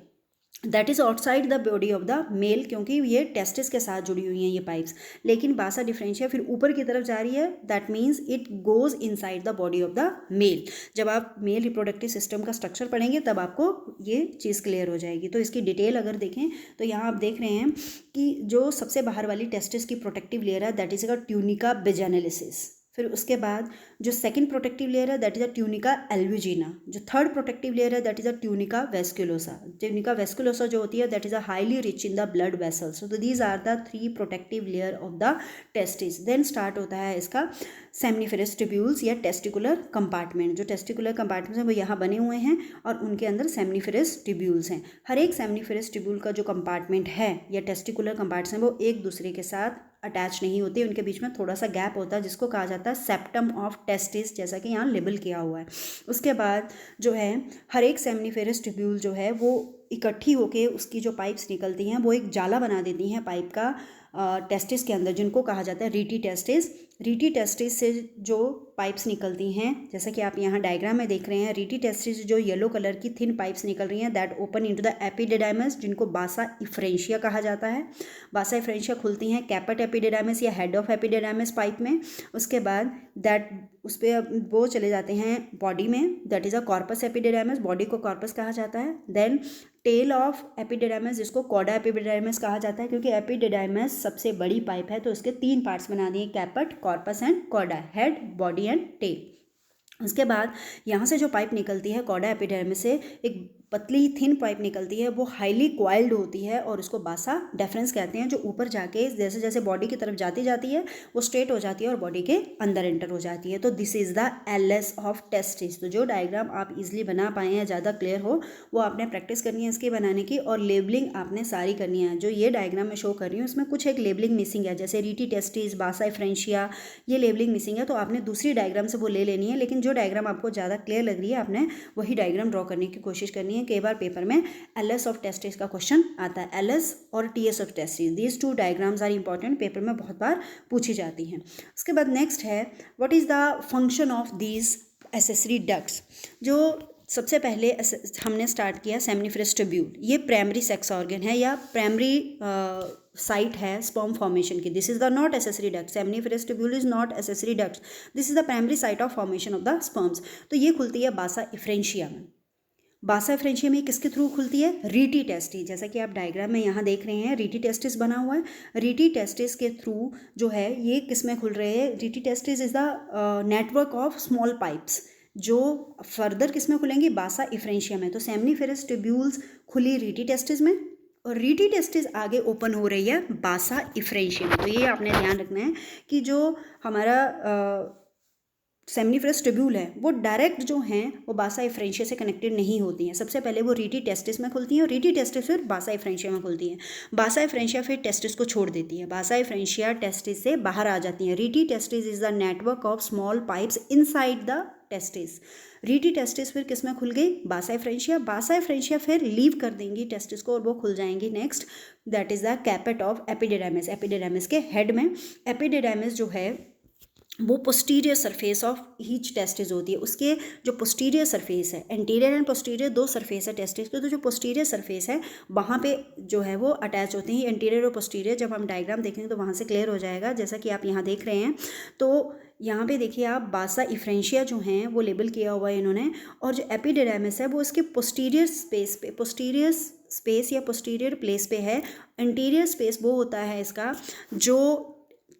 that is outside the body of the male, क्योंकि ये टेस्टिस के साथ जुड़ी हुई हैं ये पाइप्स। लेकिन बासा डिफरेंशिया फिर ऊपर की तरफ जा रही है, that means it goes inside the body of the male. जब आप मेल रिप्रोडक्टिव सिस्टम का स्ट्रक्चर पढ़ेंगे तब आपको ये चीज़ क्लियर हो जाएगी। तो इसकी डिटेल अगर देखें तो यहाँ आप देख रहे हैं कि जो सबसे बाहर वाली टेस्टिस की प्रोटेक्टिव लेयर है, that is a tunica vaginalis. फिर उसके बाद जो सेकंड प्रोटेक्टिव लेयर है, that is a tunica albuginea. जो थर्ड प्रोटेक्टिव लेयर है, that is a tunica vasculosa. Tunica vasculosa जो होती है, that is a highly rich in the blood vessels. So these are the 3 protective layer of the testis. Then start होता है इसका seminiferous tubules या testicular compartment. जो testicular compartments हैं वो यहाँ बने हुए हैं और उनके अंदर सेमनीफेरस ट्यूब्यूल्स हैं। हर एक सेमनीफेरस ट्यूब्यूल का जो कंपार्टमेंट है या टेस्टिकुलर कंपार्ट्स हैं वो एक दूसरे के साथ अटैच नहीं होते, उनके बीच में थोड़ा सा गैप होता है जिसको कहा जाता है सेप्टम ऑफ टेस्टिस, जैसा कि यहाँ लेबल किया हुआ है। उसके बाद जो है हर एक सेमनीफेरस ट्यूब्यूल जो है वो इकट्ठी होके उसकी जो पाइप्स निकलती हैं वो एक जाला बना देती हैं पाइप का टेस्टिस के अंदर, जिनको कहा जाता है रीटी टेस्टिस। रीटी टेस्टिस से जो पाइप्स निकलती हैं, जैसा कि आप यहाँ डायग्राम में देख रहे हैं, रीटी टेस्टिस जो येलो कलर की थिन पाइप्स निकल रही हैं, that open into the epididymis, जिनको बासा इफ्रेंशिया कहा जाता है। बासा इफ्रेंशिया खुलती हैं कैपेट एपिडिडाइमस या हेड ऑफ एपिडिडाइमस पाइप में। उसके बाद दैट उस पर वो चले जाते हैं बॉडी में, that is a corpus epididymis, body को कॉर्पस कहा जाता है। देन टेल ऑफ एपिडिडाइमस, जिसको कॉडा एपिडिडाइमस कहा जाता है, क्योंकि एपिडिडाइमस सबसे बड़ी पाइप है तो उसके 3 पार्ट्स बना दिए, caput, corpus and cauda, head, body and tail. उसके बाद यहाँ से जो पाइप निकलती है कॉडा एपिडिडाइमस से, एक पतली थिन पाइप निकलती है, वो हाईली क्वाइल्ड होती है और उसको बासा डेफरेंस कहते हैं, जो ऊपर जाके जैसे जैसे बॉडी की तरफ जाती है वो स्ट्रेट हो जाती है और बॉडी के अंदर एंटर हो जाती है। तो this is the LS of testis. तो जो डायग्राम आप इजीली बना पाए हैं, ज़्यादा क्लियर हो, वो आपने प्रैक्टिस करनी है इसकी बनाने की, और लेबलिंग आपने सारी करनी है। जो ये डायग्राम में शो कर रही हूँ उसमें कुछ एक लेबलिंग मिसिंग है, जैसे रीटी टेस्टिस, बासा इफ्रेंशिया, ये लेबलिंग मिसिंग है, तो आपने दूसरी डायग्राम से वो ले लेनी है। लेकिन जो डायग्राम आपको ज़्यादा क्लियर लग रही है आपने वही डायग्राम ड्रॉ करने की कोशिश करनी है। कई बार पेपर में एलएस ऑफ टेस्टिस का क्वेश्चन आता है, एलएस और TS of testis, these 2 diagrams are important, paper में बहुत बार पूछी जाती हैं। उसके बाद नेक्स्ट है what is the function of these accessory ducts. जो सबसे पहले हमने स्टार्ट किया सेमनीफेरस ट्यूब्यूल, ये प्राइमरी सेक्स ऑर्गन है या प्राइमरी साइट है स्पर्म फॉर्मेशन की। This is the not accessory duct, seminiferous tubule is not accessory duct, this is the primary site of formation of the sperms. तो ये खुलती है बासा इफ्रेंशिया में। बासा इफ्रेंशिया में किसके थ्रू खुलती है, रीटी टेस्टिस, जैसा कि आप डायग्राम में यहाँ देख रहे हैं रीटी टेस्टिस बना हुआ है। रीटी टेस्टिस के थ्रू जो है ये किस में खुल रहे हैं, rete testis is the network of small pipes, जो फर्दर किस में खुलेंगी, बासा इफ्रेंशिया में। तो सेमनीफेरस ट्यूब्यूल्स खुली रीटी टेस्टिस में और रीटी टेस्टिस आगे ओपन हो रही है बासा इफ्रेंशिया में। तो ये आपने ध्यान रखना है कि जो हमारा सेमनीफेरस ट्यूब्यूल है वो डायरेक्ट जो हैं वो बासा इफ्रेंशिया से कनेक्टेड नहीं होती हैं। सबसे पहले वो रीटी टेस्टिस में खुलती हैं और रीटी टेस्टिस फिर बासा इफ्रेंशिया में खुलती हैं। बासा इफ्रेंशिया फिर टेस्टिस को छोड़ देती है, बासा इफ्रेंशिया टेस्टिस से बाहर आ जाती हैं। Rete testis is the network of small pipes inside the testis. Rete testis फिर किस में खुल गई, बासा इफ्रेंशिया। बासा इफ्रेंशिया फिर लीव कर देंगी टेस्टिस को और वो खुल जाएंगी next, that is the caput of epididymis, epididymis के हेड में। एपिडिडाइमस जो है वो posterior surface of each testis होती है। उसके जो पोस्टीरियर सरफेस है, एंटीरियर एंड पोस्टीरियर दो सरफेस है टेस्टिस के, तो जो पोस्टीरियर सरफेस है वहाँ पे जो है वो अटैच होते हैं एंटीरियर और पोस्टीरियर। जब हम डायग्राम देखेंगे तो वहाँ से क्लियर हो जाएगा, जैसा कि आप यहाँ देख रहे हैं। तो यहाँ पे देखिए आप बासा इफ्रेंशिया जो हैं वो लेबल किया हुआ है इन्होंने, और जो एपिडेर्मिस है वो इसके पोस्टीरियर स्पेस पे, पोस्टीरियर स्पेस या पोस्टीरियर प्लेस पे है। इंटीरियर स्पेस वो होता है इसका जो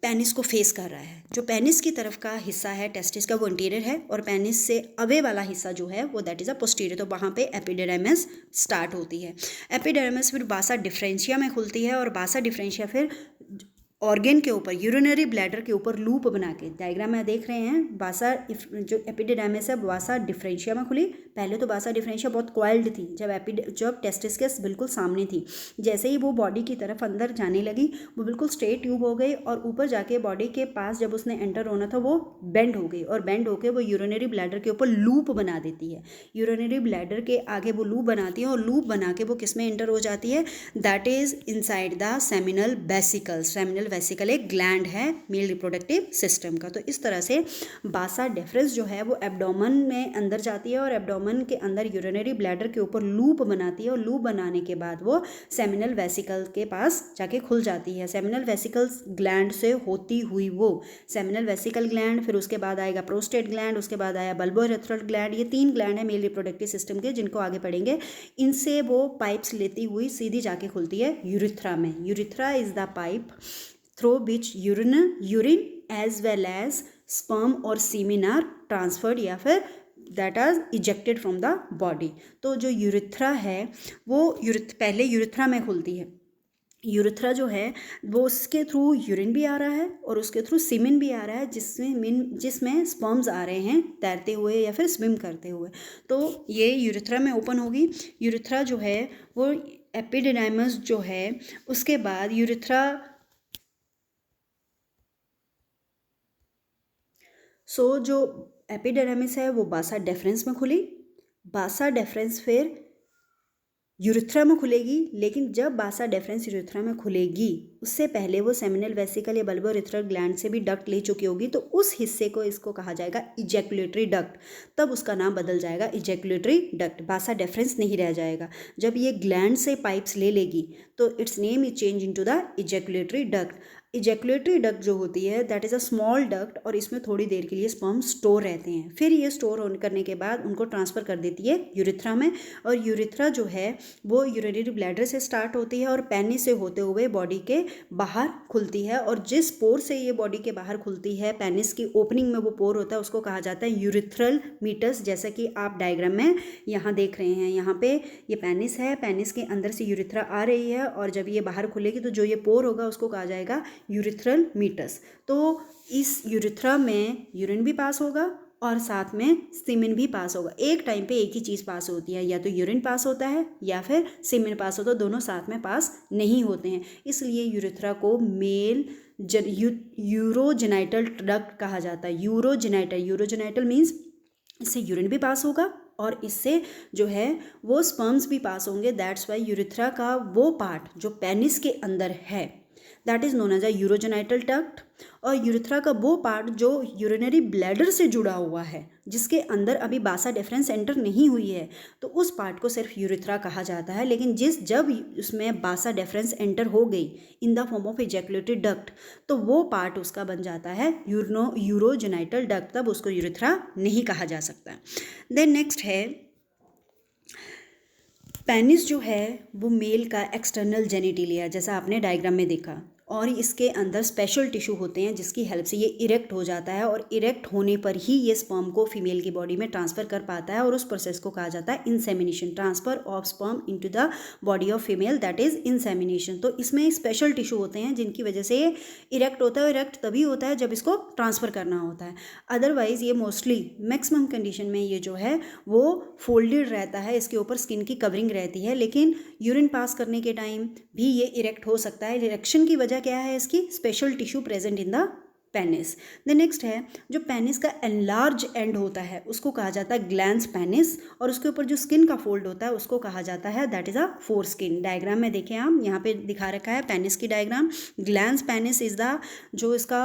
पेनिस को फेस कर रहा है। जो पेनिस की तरफ का हिस्सा है टेस्टिस का वो इंटीरियर है, और पेनिस से अवे वाला हिस्सा जो है वो दैट इज़ अ पोस्टीरियर। तो वहाँ पे एपिडेर्मिस स्टार्ट होती है। एपिडेर्मिस फिर बासा डिफरेंशिया में खुलती है, और बासा डिफरेंशिया फिर ऑर्गन के ऊपर, यूरिनरी ब्लैडर के ऊपर लूप बना के, डायग्राम में देख रहे हैं, बासा जो एपिडेर्मिस है बासा डिफरेंशिया में खुली। पहले तो बासा डिफरेंशिया बहुत कॉइल्ड थी, जब टेस्टिस के बिल्कुल सामने थी। जैसे ही वो बॉडी की तरफ अंदर जाने लगी वो बिल्कुल स्ट्रेट ट्यूब हो गई, और ऊपर जाके बॉडी के पास जब उसने एंटर होना था वो बेंड हो गई, और बेंड होकर वो यूरिनरी ब्लैडर के ऊपर लूप बना देती है। यूरिनरी ब्लैडर के आगे वो लूप बनाती है, और लूप बना के वो किस में एंटर हो जाती है, that is inside the seminal vesicle. Seminal vesicle एक ग्लैंड है मेल रिप्रोडक्टिव सिस्टम का। तो इस तरह से बासा डेफरेंस जो है वो एब्डोमेन में अंदर जाती है, और एब्डोमेन के अंदर यूरिनरी ब्लैडर के ऊपर लूप बनाती है, और लूप बनाने के बाद वो सेमिनल वेसिकल के पास जाके खुल जाती है। सेमिनल वेसिकल ग्लैंड से होती हुई वो सेमिनल वेसिकल ग्लैंड, फिर उसके बाद आएगा प्रोस्टेट ग्लैंड, उसके बाद आया बल्बोरेथ्रल ग्लैंड। ये 3 ग्लैंड है मेल रिप्रोडक्टिव सिस्टम के, जिनको आगे पढ़ेंगे। इनसे वो पाइप्स लेती हुई सीधी जाके खुलती है यूरिथ्रा में। Urethra is the pipe through which urine as well as sperm और semen are transferred या फिर that are ejected from the body। तो जो यूरिथ्रा है वो पहले यूरिथ्रा में खुलती है। यूरिथ्रा जो है वो उसके थ्रू यूरिन भी आ रहा है और उसके थ्रू सीमेन भी आ रहा है, जिसमें स्पर्म्स आ रहे हैं तैरते हुए या फिर स्विम करते हुए। तो ये यूरिथ्रा में ओपन होगी। यूरिथ्रा जो है वो एपिडेर्मिस जो है उसके बाद यूरिथ्रा जो एपिडेर्मिस है वो बासा डेफरेंस में खुली। बासा डेफरेंस फिर यूरिथ्रा में खुलेगी, लेकिन जब बासा डेफरेंस यूरिथ्रा में खुलेगी उससे पहले वो सेमिनल वेसिकल या बल्बोरेथ्रल ग्लैंड से भी डक्ट ले चुकी होगी। तो उस हिस्से को इसको कहा जाएगा इजैकुलेटरी डक्ट। तब उसका नाम बदल जाएगा इजैकुलेटरी डक्ट, बासा डेफरेंस नहीं रह जाएगा। जब ये ग्लैंड से पाइप्स ले लेगी तो it's name is change into the ejaculatory duct. Ejaculatory duct जो होती है that is a small duct, और इसमें थोड़ी देर के लिए स्पर्म स्टोर रहते हैं। फिर ये स्टोर करने के बाद उनको ट्रांसफ़र कर देती है यूरिथ्रा में, और यूरिथ्रा जो है वो यूरिनरी ब्लैडर से स्टार्ट होती है और पेनिस से होते हुए बॉडी के बाहर खुलती है। और जिस पोर से ये बॉडी के बाहर खुलती है, पेनिस की ओपनिंग में वो पोर होता है, उसको कहा जाता है यूरिथ्रल मीटस। जैसा कि आप डायग्राम में यहाँ देख रहे हैं, यहाँ पे ये पेनिस है, पेनिस के अंदर से यूरिथ्रा आ रही है, और जब ये बाहर खुलेगी तो जो ये पोर होगा उसको कहा जाएगा यूरिथ्रल मीटस। तो इस यूरिथ्रा में यूरिन भी पास होगा और साथ में सीमेन भी पास होगा। एक टाइम पे एक ही चीज़ पास होती है, या तो यूरिन पास होता है या फिर सीमेन पास होता है, दोनों साथ में पास नहीं होते हैं। इसलिए यूरिथ्रा को मेल यूरोजेनाइटल डक्ट कहा जाता है। यूरोजेनाइटल मीन्स इससे यूरिन भी पास होगा और इससे जो है वो स्पर्म्स भी पास होंगे। दैट्स वाई यूरिथ्रा का वो पार्ट जो पेनिस के अंदर है that is known as a urogenital duct, और यूरिथ्रा का वो पार्ट जो यूरिनरी ब्लैडर से जुड़ा हुआ है, जिसके अंदर अभी बासा डेफरेंस एंटर नहीं हुई है, तो उस पार्ट को सिर्फ यूरिथ्रा कहा जाता है। लेकिन जब उसमें बासा डेफरेंस एंटर हो गई in the form of ejaculatory duct, तो वो पार्ट उसका बन जाता है यूरोजेनाइटल डक्ट, तब उसको यूरिथ्रा नहीं कहा जा सकता। देन नेक्स्ट है पेनिस जो है वो मेल का एक्सटर्नल जेनिटिलिया, जैसा आपने डायग्राम में देखा, और इसके अंदर स्पेशल टिश्यू होते हैं जिसकी हेल्प से ये इरेक्ट हो जाता है, और इरेक्ट होने पर ही ये स्पर्म को फीमेल की बॉडी में ट्रांसफ़र कर पाता है, और उस प्रोसेस को कहा जाता है insemination, transfer of sperm into the body of female, that is insemination. तो इसमें स्पेशल टिश्यू होते हैं जिनकी वजह से ये इरेक्ट होता है। इरेक्ट तभी होता है जब इसको ट्रांसफ़र करना होता है, अदरवाइज़ ये मोस्टली मैक्सिमम कंडीशन में ये जो है वो फोल्डेड रहता है, इसके ऊपर स्किन की कवरिंग रहती है, लेकिन यूरिन पास करने के टाइम भी ये इरेक्ट हो सकता है। इरेक्शन की वजह क्या है, इसकी special tissue present in the penis. The next है जो पेनिस का एनलार्ज एंड होता है उसको कहा जाता है ग्लैंस पेनिस, और उसके ऊपर जो स्किन का फोल्ड होता है उसको कहा जाता है that is a four skin. Diagram में देखें आप, यहाँ पे दिखा रखा है पेनिस की diagram. Glans penis is the जो इसका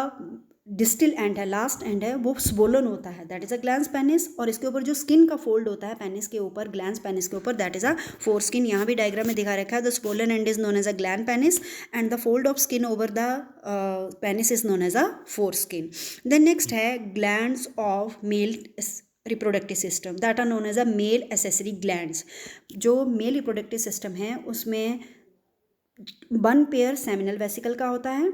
डिस्टिल एंड है, लास्ट एंड है, वो स्वोलन होता है, that is a glans penis. और इसके ऊपर जो स्किन का फोल्ड होता है पेनिस के ऊपर, ग्लैंस पेनिस के ऊपर, that is a foreskin. यहाँ भी डायग्राम में दिखा रखा है, the swollen end is known as a gland penis and the fold of skin over the penis is known as a foreskin. Then next है glands of male reproductive system that are known as a male accessory glands. जो male reproductive system है उसमें 1 pair seminal vesicle का होता है,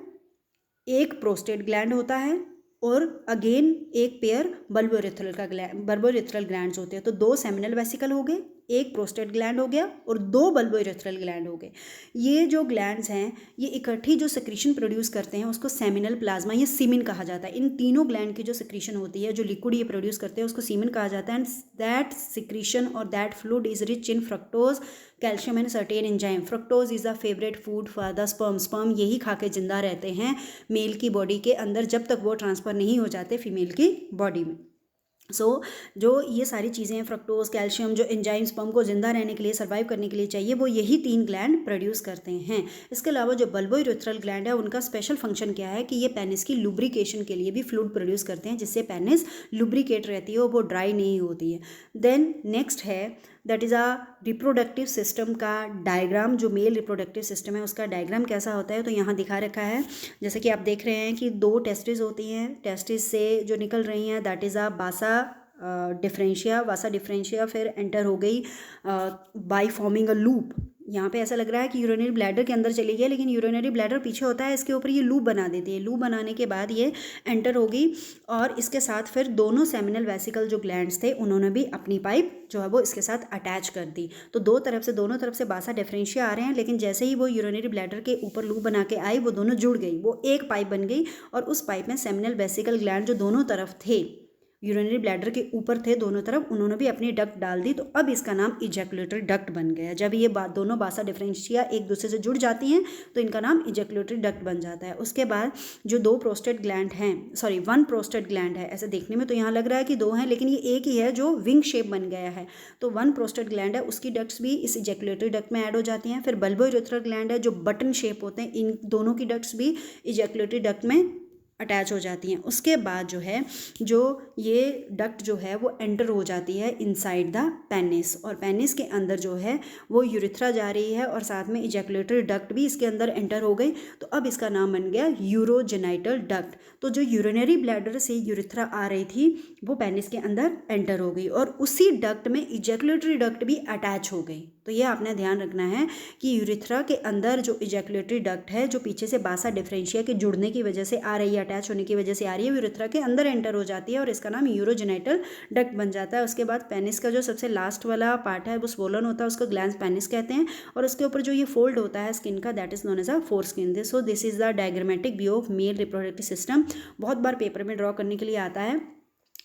एक prostate gland होता है और अगेन एक पेयर बल्बोरेथ्रल ग्लैंड्स होते हैं। तो 2 सेमिनल वेसिकल हो गए, एक प्रोस्टेट ग्लैंड हो गया और 2 बल्बोरेथ्रल ग्लैंड हो गए। ये जो ग्लैंड्स हैं ये इकट्ठी जो सिक्रीशन प्रोड्यूस करते हैं उसको सेमिनल प्लाज्मा या सीमेन कहा जाता है। इन तीनों ग्लैंड की जो सिक्रीशन होती है, जो लिक्विड ये प्रोड्यूस करते हैं, उसको सीमेन कहा जाता है। एंड दैट सिक्रीशन और that fluid is rich in fructose, calcium and certain enzyme. Fructose is the favourite food for the sperm. Sperm यही खा के जिंदा रहते हैं मेल की बॉडी के अंदर जब तक वो ट्रांसफ़र नहीं हो जाते फीमेल की बॉडी में। जो ये सारी चीज़ें हैं, फ्रक्टोज, कैल्शियम, जो एंजाइम स्पर्म को जिंदा रहने के लिए, सर्वाइव करने के लिए चाहिए, वो यही 3 ग्लैंड प्रोड्यूस करते हैं। इसके अलावा जो बल्बोरेथ्रल ग्लैंड है उनका स्पेशल फंक्शन क्या है कि ये पेनिस की लुब्रिकेशन के लिए भी फ्लूइड प्रोड्यूस करते हैं, जिससे पेनिस लुब्रिकेट रहती है और वो ड्राई नहीं होती है। देन नेक्स्ट है that is a reproductive system का डायग्राम। जो मेल रिप्रोडक्टिव सिस्टम है उसका डायग्राम कैसा होता है तो यहाँ दिखा रखा है। जैसे कि आप देख रहे हैं कि 2 टेस्टिस होती हैं, टेस्टिस से जो निकल रही हैं दैट इज़ अ बासा डिफरेंशिया फिर एंटर हो गई बाय फॉर्मिंग अ लूप। यहाँ पे ऐसा लग रहा है कि यूरिनरी ब्लैडर के अंदर चली गई, लेकिन यूरिनरी ब्लैडर पीछे होता है, इसके ऊपर ये लूप बना देती है। लूप बनाने के बाद ये एंटर होगी और इसके साथ फिर दोनों सेमिनल वेसिकल जो ग्लैंड्स थे उन्होंने भी अपनी पाइप जो है वो इसके साथ अटैच कर दी। तो दोनों तरफ से बासा डिफरेंशिया आ रहे हैं, लेकिन जैसे ही वो यूरिनरी ब्लैडर के ऊपर लूप बना के आई वो दोनों जुड़ गई, वो एक पाइप बन गई और उस पाइप में सेमिनल वेसिकल ग्लैंड जो दोनों तरफ थे, यूरिनरी ब्लैडर के ऊपर थे दोनों तरफ, उन्होंने भी अपनी डक्ट डाल दी। तो अब इसका नाम इजैकुलेटरी डक्ट बन गया। जब ये दोनों बासा डिफरेंशिया एक दूसरे से जुड़ जाती हैं तो इनका नाम इजैकुलेटरी डक्ट बन जाता है। उसके बाद जो 1 प्रोस्टेट ग्लैंड है, ऐसे देखने में तो यहाँ लग रहा है कि 2 हैं, लेकिन ये एक ही है जो विंग शेप बन गया है। तो 1 प्रोस्टेट ग्लैंड है, उसकी डक्ट्स भी इस इजैकुलेटरी डक्ट में ऐड हो जाती हैं। फिर बल्बोरेथ्रल ग्लैंड है जो बटन शेप होते हैं, इन दोनों की डक्ट्स भी इजैकुलेटरी डक्ट में अटैच हो जाती हैं। उसके बाद जो है जो ये डक्ट जो है वो एंटर हो जाती है इनसाइड द पेनिस, और पेनिस के अंदर जो है वो यूरिथ्रा जा रही है और साथ में इजैकुलेटरी डक्ट भी इसके अंदर एंटर हो गई। तो अब इसका नाम बन गया यूरोजेनाइटल डक्ट। तो जो यूरिनरी ब्लैडर से यूरिथ्रा आ रही थी वो पेनिस के अंदर एंटर हो गई और उसी डक्ट में इजैकुलेटरी डक्ट भी अटैच हो गई। तो ये आपने ध्यान रखना है कि यूरिथ्रा के अंदर जो इजैकुलेटरी डक्ट है जो पीछे से बासा डिफरेंशिया के जुड़ने की वजह से आ रही है, अटैच होने की वजह से आ रही है, यूरिथ्रा के अंदर एंटर हो जाती है और इसका नाम यूरोजेनाइटल डक्ट बन जाता है। उसके बाद पेनिस का जो सबसे लास्ट वाला पार्ट है वो स्वोलन होता है, उसको ग्लैंस पेनिस कहते हैं, और उसके ऊपर जो ये फोल्ड होता है स्किन का that is known as a foreskin. So this is the diagrammatic view of male reproductive system. बहुत बार पेपर में ड्रॉ करने के लिए आता है,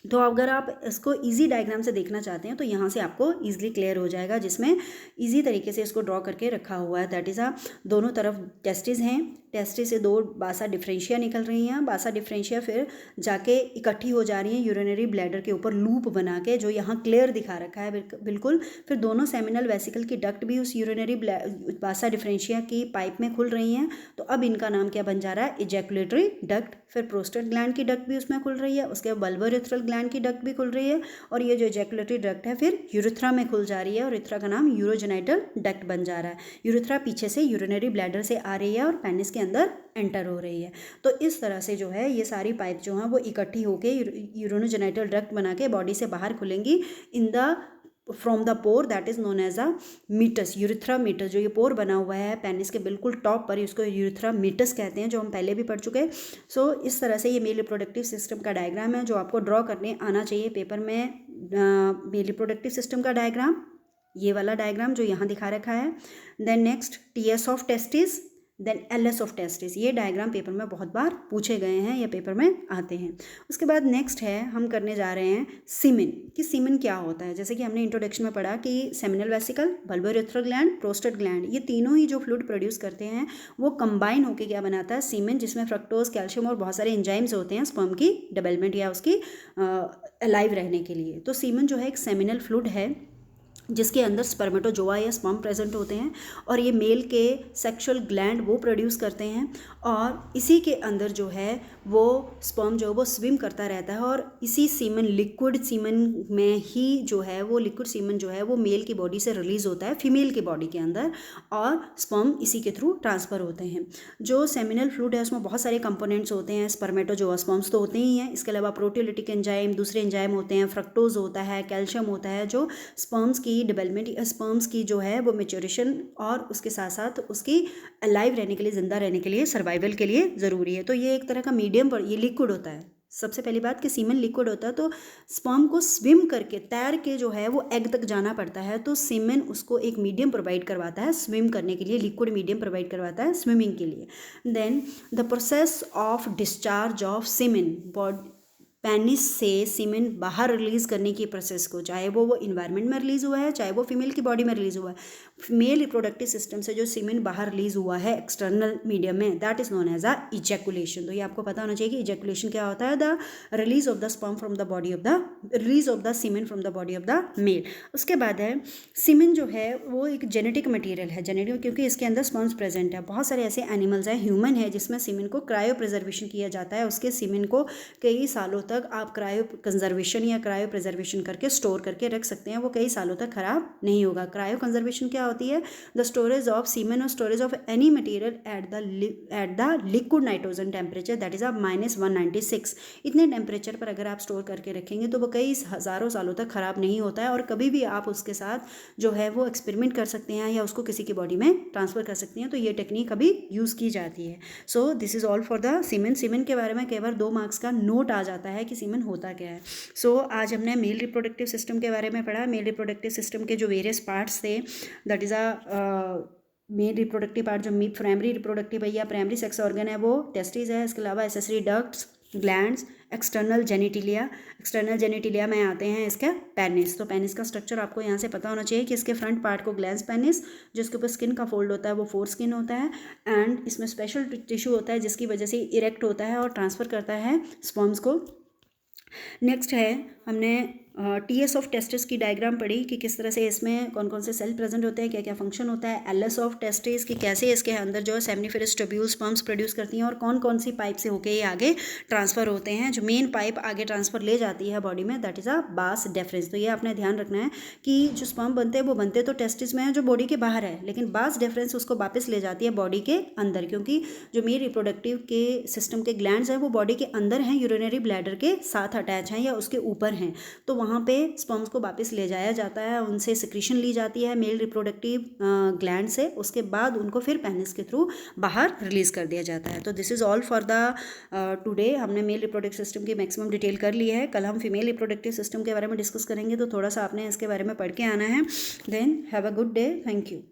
तो अगर आप इसको इजी डायग्राम से देखना चाहते हैं तो यहाँ से आपको इजीली क्लियर हो जाएगा, जिसमें इजी तरीके से इसको ड्रॉ करके रखा हुआ है। दैट इज़ दोनों तरफ टेस्टिस हैं, टेस्टिस से 2 बासा डिफरेंशिया निकल रही हैं, बासा डिफरेंशिया फिर जाके इकट्ठी हो जा रही हैं यूरिनरी ब्लैडर के ऊपर लूप बना के, जो यहाँ क्लियर दिखा रखा है बिल्कुल। फिर दोनों सेमिनल वेसिकल की डक्ट भी उस यूरिनरी बासा डिफरेंशिया की पाइप में खुल रही हैं। तो अब इनका नाम क्या बन जा रहा है, इजैकुलेटरी डक्ट। फिर प्रोस्टेट ग्लैंड की डक्ट भी उसमें खुल रही है, उसके बाद बल्बोरेथ्रल ग्लैंड की डक्ट भी खुल रही है, और ये जो इजैकुलेटरी डक्ट है फिर यूरिथ्रा में खुल जा रही है और यूरिथ्रा का नाम यूरोजेनाइटल डक्ट बन जा रहा है। यूरिथ्रा पीछे से यूरिनरी ब्लैडर से आ रही है और पेनिस के अंदर एंटर हो रही है। तो इस तरह से जो है ये सारी पाइप जो हैं वो इकट्ठी होकर यूरोजेनाइटल डक्ट बना के बॉडी से बाहर खुलेंगी in the from the pore that is known as a meatus, urethra meatus. जो ये पोर बना हुआ है पेनिस के बिल्कुल टॉप पर, इसको यूरिथ्रा मीटस कहते हैं, जो हम पहले भी पढ़ चुके हैं। सो इस तरह से ये मेल रिप्रोडक्टिव सिस्टम का डायग्राम है जो आपको ड्रॉ करने आना चाहिए पेपर में। मेल रिप्रोडक्टिव सिस्टम का डायग्राम, ये वाला डायग्राम जो यहाँ दिखा रखा है। Then next TS of testis, then LS of testis. ये डायग्राम पेपर में बहुत बार पूछे गए हैं या पेपर में आते हैं। उसके बाद नेक्स्ट है हम करने जा रहे हैं सीमेन, कि सीमेन क्या होता है। जैसे कि हमने इंट्रोडक्शन में पढ़ा कि seminal vesicle, bulbourethral gland, prostate gland, ये तीनों ही जो फ्लूइड प्रोड्यूस करते हैं वो कंबाइन होकर क्या बनाता है, सीमेन, जिसमें फ्रक्टोज, कैल्शियम और बहुत सारे एंजाइम्स होते हैं स्पर्म की डेवलपमेंट या उसकी अलाइव रहने के लिए। तो सीमेन जो है एक सेमिनल फ्लूइड है जिसके अंदर स्पर्मेटोजोआ या स्पर्म प्रेजेंट होते हैं और ये मेल के सेक्सुअल ग्लैंड वो प्रोड्यूस करते हैं और इसी के अंदर जो है वो स्पर्म जो है वो स्विम करता रहता है और इसी सीमन लिक्विड सीमन में ही जो है वो लिक्विड सीमन जो है वो मेल की बॉडी से रिलीज़ होता है फीमेल की बॉडी के अंदर और स्पर्म इसी के थ्रू ट्रांसफ़र होते हैं। जो सेमिनल फ्लूइड है उसमें बहुत सारे कंपोनेंट्स होते हैं, स्पर्मेटोजोआ स्पर्म्स तो होते ही हैं, इसके अलावा प्रोटियोलिटिक एंजाइम, दूसरे एंजाइम होते हैं, फ्रक्टोज होता है, कैल्शियम होता है, जो स्पर्म्स की डेवलपमेंट स्पर्म्स की जो है वो मेच्योरेशन और उसके साथ साथ उसकी अलाइव रहने के लिए, ज़िंदा रहने के लिए, सर्वाइवल के लिए ज़रूरी है। तो ये एक तरह का मीडियम पर ये लिक्विड होता है। सबसे पहली बात कि सीमन लिक्विड होता है तो स्पर्म को स्विम करके तैर के जो है वो एग तक जाना पड़ता है, तो सीमन उसको एक मीडियम प्रोवाइड करवाता है स्विम करने के लिए, लिक्विड मीडियम प्रोवाइड करवाता है स्विमिंग के लिए। Then the process of discharge of semen, penis से सीमेन बाहर रिलीज़ करने की प्रोसेस को, चाहे वो इन्वायरमेंट में रिलीज़ हुआ है, चाहे वो फीमेल की बॉडी में रिलीज़ हुआ है, मेल रिप्रोडक्टिव सिस्टम से जो सीमेन बाहर रिलीज़ हुआ है एक्सटर्नल मीडियम में, that is known as a ejaculation. तो ये आपको पता होना चाहिए कि इजैकुलेशन क्या होता है, the release of the sperm from the body of the release of the semen from the body of the male. उसके बाद है सीमेन जो है वो एक जेनेटिक मटीरियल है, जेनेटिक क्योंकि इसके अंदर स्पर्म्स प्रेजेंट है। बहुत सारे ऐसे एनिमल्स हैं, ह्यूमन है, जिसमें सीमेन को क्रायो प्रिजर्वेशन किया जाता है, उसके सीमेन को कई सालों तक आप क्रायो कंजर्वेशन या क्रायो प्रिजर्वेशन करके स्टोर करके रख सकते हैं, वो कई सालों तक खराब नहीं होगा। क्रायो कंजर्वेशन क्या होती है, द स्टोरेज ऑफ सीमेन और storage of any material at the liquid nitrogen temperature, that is -196। इतने टेम्परेचर पर अगर आप स्टोर करके रखेंगे तो वो कई हज़ारों सालों तक खराब नहीं होता है और कभी भी आप उसके साथ जो है वो एक्सपेरिमेंट कर सकते हैं या उसको किसी की बॉडी में ट्रांसफ़र कर सकते हैं। तो ये टेक्निक अभी यूज़ की जाती है। So this is all for the semen. Semen के बारे में कई बार 2 मार्क्स का नोट आ जाता है कि सीमेन होता क्या है। सो आज हमने मेल रिप्रोडक्टिव सिस्टम के बारे में पढ़ा। मेल रिप्रोडक्टिव सिस्टम के जो वेरियस पार्ट्स थे, that is mail reproductive part, जो प्राइमरी रिप्रोडक्टिव है या प्राइमरी सेक्स ऑर्गन है वो टेस्टिस है। इसके अलावा एसेसरी डक्ट्स, ग्लैंड्स, एक्सटर्नल जेनिटिलिया में आते हैं इसका पेनिस। तो पेनिस का स्ट्रक्चर आपको यहाँ से पता होना चाहिए कि इसके फ्रंट पार्ट को ग्लैंस पेनिस, जिसके ऊपर स्किन का फोल्ड होता है वो फोर स्किन होता है, एंड इसमें स्पेशल टिश्यू होता है जिसकी वजह से इरेक्ट होता है और ट्रांसफ़र करता है स्पर्म्स को। नेक्स्ट है हमने टीएस ऑफ टेस्टिस की डायग्राम पढ़ी कि किस तरह से इसमें कौन कौन से सेल प्रेजेंट होते हैं, क्या क्या फंक्शन होता है। एलएस ऑफ टेस्टिस कि कैसे इसके अंदर जो है सेमनिफेरस ट्यूब्यूल स्पर्म्स प्रोड्यूस करती हैं और कौन कौन सी पाइप से होके ये आगे ट्रांसफ़र होते हैं। जो मेन पाइप आगे ट्रांसफ़र ले जाती है बॉडी में, दैट इज़ अ बास डेफरेंस। तो ये आपने ध्यान रखना है कि जो स्पर्म बनते हैं वो बनते तो टेस्टिस में है जो बॉडी के बाहर है, लेकिन बास डेफरेंस उसको वापस ले जाती है बॉडी के अंदर, क्योंकि जो मेल रिप्रोडक्टिव के सिस्टम के ग्लैंड्स हैं वो बॉडी के अंदर हैं, यूरिनरी ब्लैडर के साथ अटैच हैं या उसके ऊपर हैं। तो वहाँ पे स्पर्म्स को वापस ले जाया जाता है, उनसे सिक्रीशन ली जाती है मेल रिप्रोडक्टिव ग्लैंड से, उसके बाद उनको फिर पेनिस के थ्रू बाहर रिलीज़ कर दिया जाता है। तो this is all for the today. हमने मेल रिप्रोडक्टिव सिस्टम की मैक्सिमम डिटेल कर ली है। कल हम फीमेल रिप्रोडक्टिव सिस्टम के बारे में डिस्कस करेंगे, तो थोड़ा सा आपने इसके बारे में पढ़ के आना है। Then have a good day, thank you.